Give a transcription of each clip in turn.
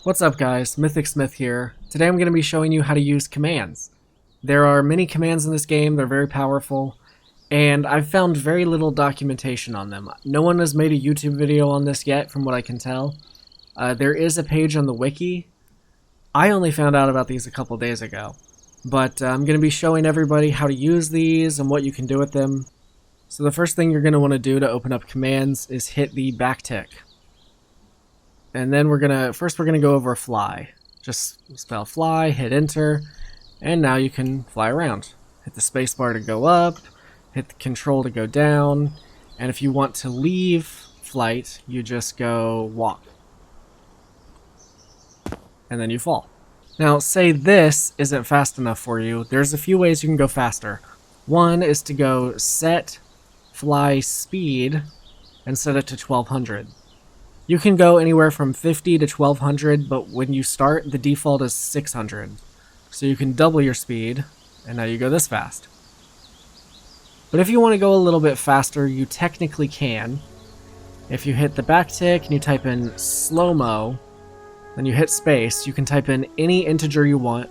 What's up guys, Mythic Smith here. Today I'm going to be showing you how to use commands. There are many commands in this game, they're very powerful, and I've found very little documentation on them. No one has made a YouTube video on this yet, from what I can tell. There is a page on the wiki. I only found out about these a couple days ago. But I'm going to be showing everybody how to use these and what you can do with them. So the first thing you're going to want to do to open up commands is hit the backtick. And then we're gonna go over fly. Just spell fly, hit enter, and now you can fly around. Hit the spacebar to go up, hit the control to go down, and if you want to leave flight, you just go walk. And then you fall. Now, say this isn't fast enough for you, there's a few ways you can go faster. One is to go set fly speed and set it to 1200. You can go anywhere from 50 to 1200, but when you start, the default is 600. So you can double your speed, and now you go this fast. But if you want to go a little bit faster, you technically can. If you hit the backtick and you type in slow-mo, then you hit space, you can type in any integer you want,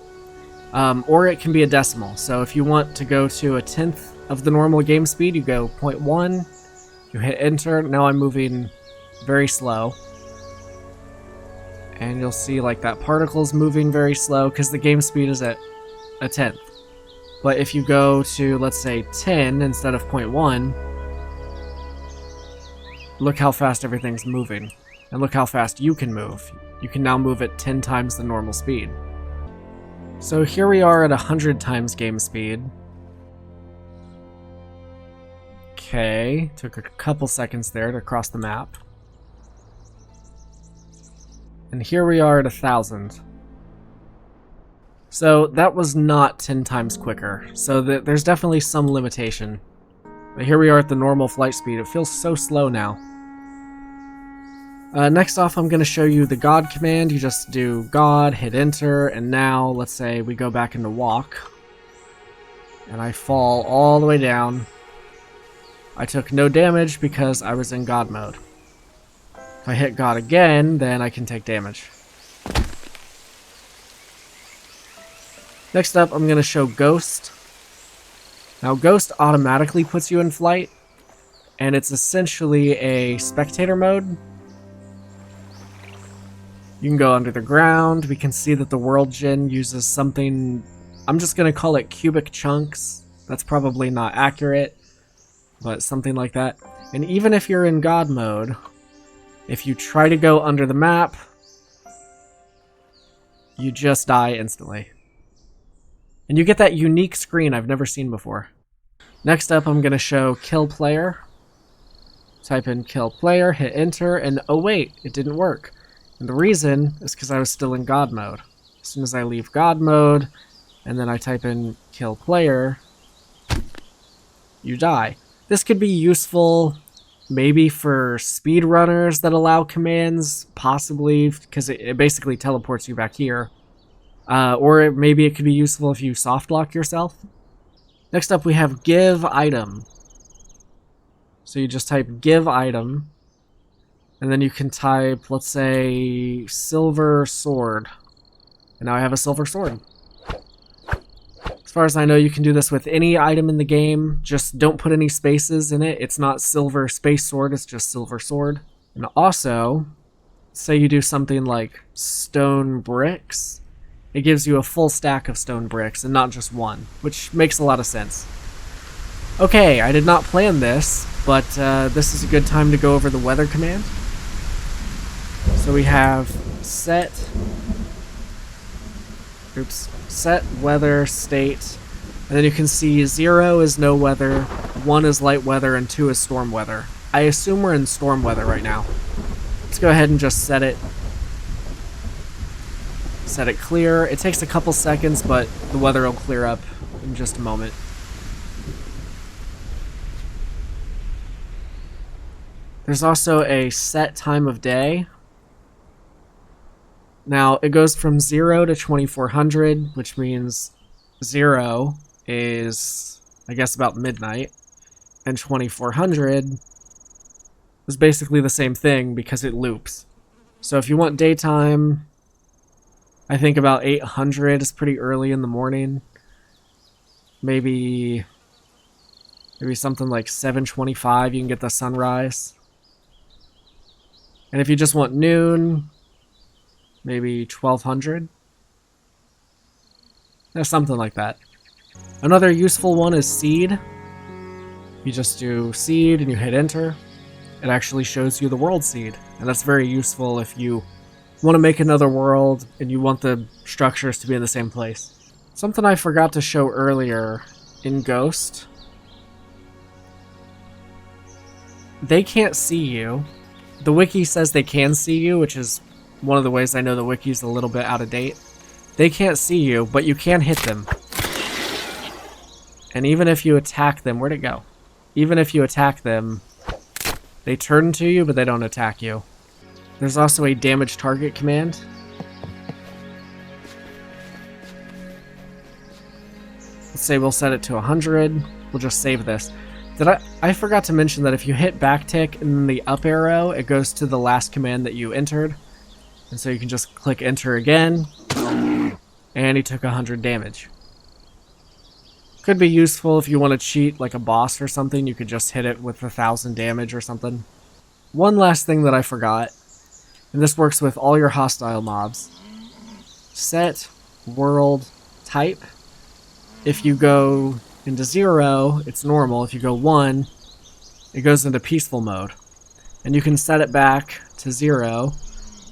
or it can be a decimal. So if you want to go to a tenth of the normal game speed, you go 0.1, you hit enter, now I'm moving very slow, and you'll see like that particle's moving very slow because the game speed is at a tenth. But if you go to, let's say, 10 instead of 0.1, look how fast everything's moving, and look how fast you can move. You can now move at 10 times the normal speed. So here we are at 100 times game speed. Okay, took a couple seconds there to cross the map. And here we are at 1000. So that was not 10 times quicker, so there's definitely some limitation. But here we are at the normal flight speed. It feels so slow now. Next off, I'm going to show you the God command. You just do God, hit enter, and now let's say we go back into walk. And I fall all the way down. I took no damage because I was in God mode. If I hit God again, then I can take damage. Next up, I'm going to show Ghost. Now, Ghost automatically puts you in flight, and it's essentially a spectator mode. You can go under the ground. We can see that the world gen uses something, I'm just going to call it cubic chunks. That's probably not accurate, but something like that. And even if you're in God mode, if you try to go under the map, you just die instantly. And you get that unique screen I've never seen before. Next up, I'm going to show kill player. Type in kill player, hit enter, and oh wait, it didn't work. And the reason is because I was still in God mode. As soon as I leave God mode, and then I type in kill player, you die. This could be useful maybe for speedrunners that allow commands, possibly, because it basically teleports you back here. Or maybe it could be useful if you soft lock yourself. Next up we have give item. So you just type give item, and then you can type, let's say, silver sword. And now I have a silver sword. As far as I know, you can do this with any item in the game, just don't put any spaces in it. It's not silver space sword, it's just silver sword. And also, say you do something like stone bricks, it gives you a full stack of stone bricks and not just one, which makes a lot of sense. Okay, I did not plan this, but this is a good time to go over the weather command. So we have set weather state, and then you can see 0 is no weather, 1 is light weather, and 2 is storm weather. I assume we're in storm weather right now. Let's go ahead and just set it clear. It takes a couple seconds, but the weather will clear up in just a moment. There's also a set time of day. Now, it goes from 0 to 2400, which means 0 is, I guess, about midnight, and 2400 is basically the same thing because it loops. So if you want daytime, I think about 800 is pretty early in the morning. Maybe something like 7:25 you can get the sunrise. And if you just want noon, maybe 1200. There's something like that. Another useful one is seed. You just do seed and you hit enter. It actually shows you the world seed. And that's very useful if you want to make another world and you want the structures to be in the same place. Something I forgot to show earlier in Ghost. They can't see you. The wiki says they can see you, which is one of the ways I know the wiki's a little bit out of date. They can't see you, but you can hit them. And even if you attack them, where'd it go? Even if you attack them, they turn to you, but they don't attack you. There's also a damage target command. Let's say we'll set it to 100. We'll just save this. I forgot to mention that if you hit backtick and the up arrow, it goes to the last command that you entered. And so you can just click enter again. And he took 100 damage. Could be useful if you want to cheat like a boss or something. You could just hit it with 1000 damage or something. One last thing that I forgot, and this works with all your hostile mobs. Set world type. If you go into 0, it's normal. If you go 1, it goes into peaceful mode. And you can set it back to 0,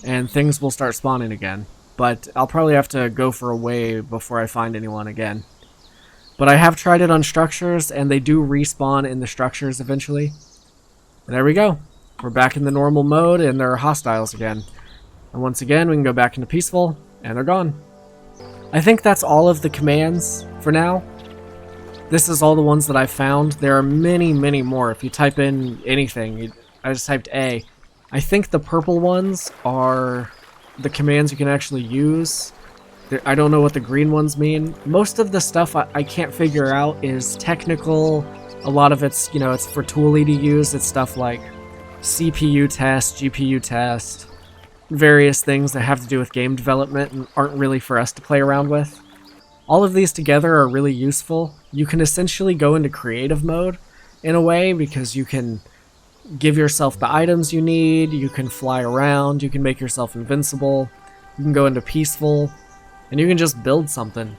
and things will start spawning again. But I'll probably have to go for a wave before I find anyone again. But I have tried it on structures, and they do respawn in the structures eventually. And there we go. We're back in the normal mode, and there are hostiles again. And once again, we can go back into peaceful, and they're gone. I think that's all of the commands for now. This is all the ones that I found. There are many, many more. If you type in anything, I just typed A. I think the purple ones are the commands you can actually use. I don't know what the green ones mean. Most of the stuff I can't figure out is technical. A lot of it's, it's for tooly to use. It's stuff like CPU test, GPU test, various things that have to do with game development and aren't really for us to play around with. All of these together are really useful. You can essentially go into creative mode in a way because you can give yourself the items you need, you can fly around, you can make yourself invincible, you can go into peaceful, and you can just build something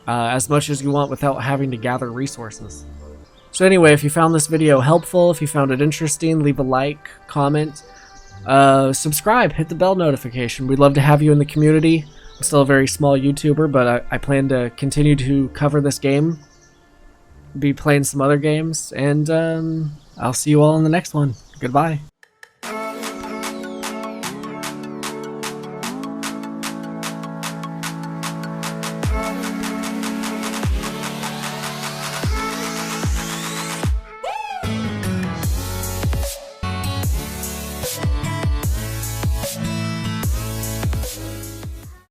as much as you want without having to gather resources. So anyway, if you found this video helpful, if you found it interesting, leave a like, comment, subscribe, hit the bell notification. We'd love to have you in the community. I'm still a very small YouTuber, but I plan to continue to cover this game, be playing some other games, and I'll see you all in the next one. Goodbye.